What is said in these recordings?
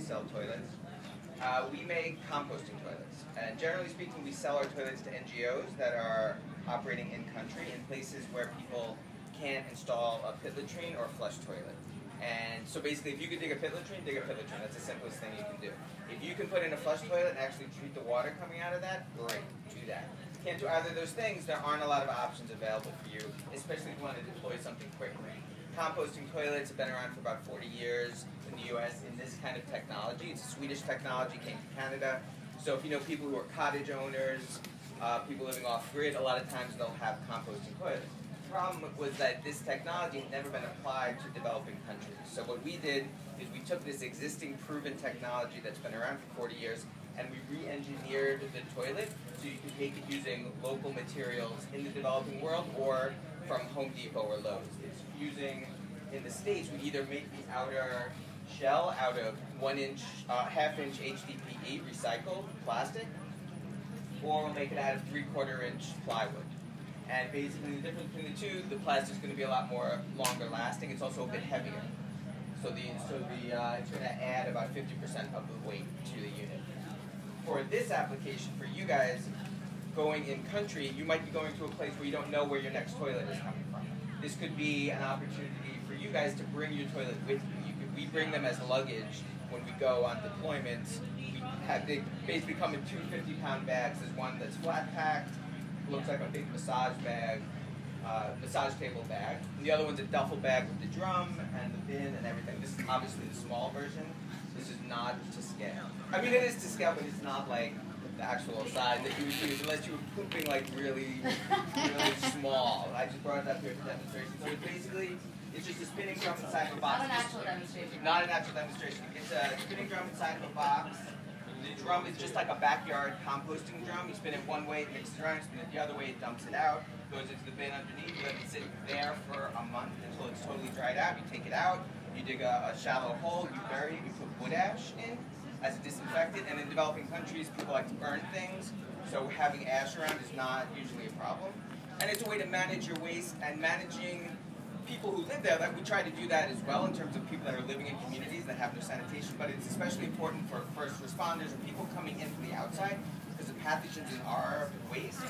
sell toilets. We make composting toilets. And generally speaking, we sell our toilets to NGOs that are operating in country in places where people can't install a pit latrine or flush toilet. And so basically, if you could dig a pit latrine, dig a pit latrine. That's the simplest thing you can do. If you can put in a flush toilet and actually treat the water coming out of that, great, do that. If you can't do either of those things, there aren't a lot of options available for you, especially if you want to deploy something quickly. Composting toilets have been around for about 40 years in the US in this kind of technology. It's a Swedish technology, came from Canada. So if you know people who are cottage owners, people living off-grid, a lot of times they'll have composting toilets. The problem was that this technology had never been applied to developing countries. So what we did is we took this existing proven technology that's been around for 40 years and we re-engineered the toilet so you can make it using local materials in the developing world or from Home Depot or Lowe's. It's using, in the States, we either make the outer shell out of 1-inch, half-inch HDPE recycled plastic, or we'll make it out of 3/4-inch plywood. And basically the difference between the two, the plastic's going to be a lot more longer lasting. It's also a bit heavier. So it's going to add about 50% of the weight to the unit. For this application, for you guys, going in country, you might be going to a place where you don't know where your next toilet is coming from. This could be an opportunity for you guys to bring your toilet with you. We bring them as luggage when we go on deployments. They basically come in two 50-pound bags. There's one that's flat packed, looks like a big massage bag, massage table bag. And the other one's a duffel bag with the drum and the bin and everything. This is obviously the small version. This is not to scale. I mean, it is to scale, but it's not like the actual size that you would use unless you were pooping like really, really small. I just brought it up here for demonstration. So it's just a spinning drum inside of a box. Not an actual demonstration. Not an actual demonstration. It's a spinning drum inside of a box. The drum is just like a backyard composting drum. You spin it one way, it mixes it around, you spin it the other way, it dumps it out, goes into the bin underneath, you let it sit there for a month until it's totally dried out. You take it out, you dig a shallow hole, you bury it, you put wood ash in as a disinfectant, and in developing countries, people like to burn things, so having ash around is not usually a problem. And it's a way to manage your waste and managing people who live there. That we try to do that as well in terms of people that are living in communities that have no sanitation, but it's especially important for first responders or people coming in from the outside because the pathogens in our waste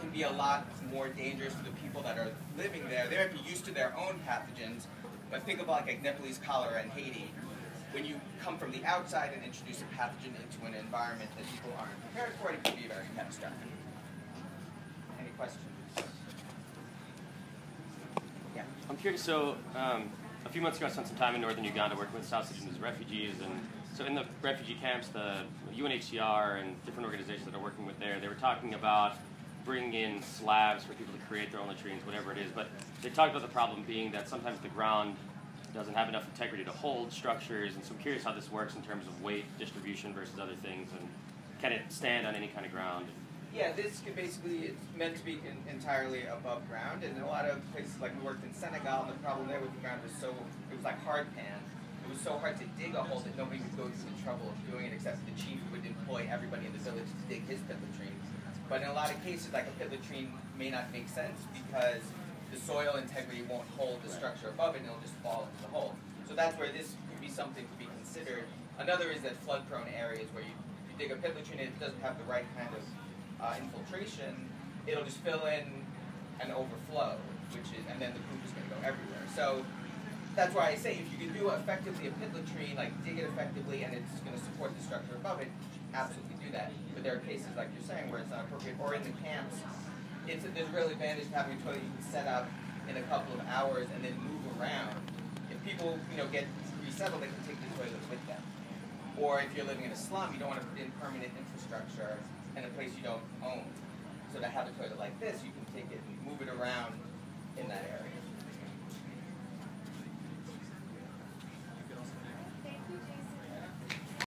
can be a lot more dangerous for the people that are living there. They might be used to their own pathogens, but think of like Nepalese cholera in Haiti. When you come from the outside and introduce a pathogen into an environment that people aren't prepared for, it can be very catastrophic. Any questions? Yeah. I'm curious, so a few months ago I spent some time in northern Uganda working with South Sudanese refugees, and so in the refugee camps, the UNHCR and different organizations that are working with there, they were talking about bringing in slabs for people to create their own latrines, whatever it is, but they talked about the problem being that sometimes the ground doesn't have enough integrity to hold structures, and so I'm curious how this works in terms of weight distribution versus other things, and can it stand on any kind of ground? Yeah, this could basically, it's meant to be entirely above ground, and in a lot of places, like we worked in Senegal, and the problem there with the ground was it was like hard pan. It was so hard to dig a hole that nobody could go through the trouble of doing it, except the chief would employ everybody in the village to dig his pit latrine. But in a lot of cases, like a pit latrine may not make sense because the soil integrity won't hold the structure above it, and it'll just fall into the hole. So that's where this could be something to be considered. Another is that flood-prone areas where you dig a pit latrine and it doesn't have the right kind of infiltration, it'll just fill in and overflow, and then the poop is going to go everywhere. So that's why I say if you can do effectively a pit latrine, like dig it effectively, and it's going to support the structure above it, absolutely do that. But there are cases, like you're saying, where it's not appropriate, or in the camps, there's a real advantage to having a toilet you can set up in a couple of hours and then move around. If people get resettled, they can take the toilet with them. Or if you're living in a slum, you don't want to put in permanent infrastructure in a place you don't own. So to have a toilet like this, you can take it and move it around in that area.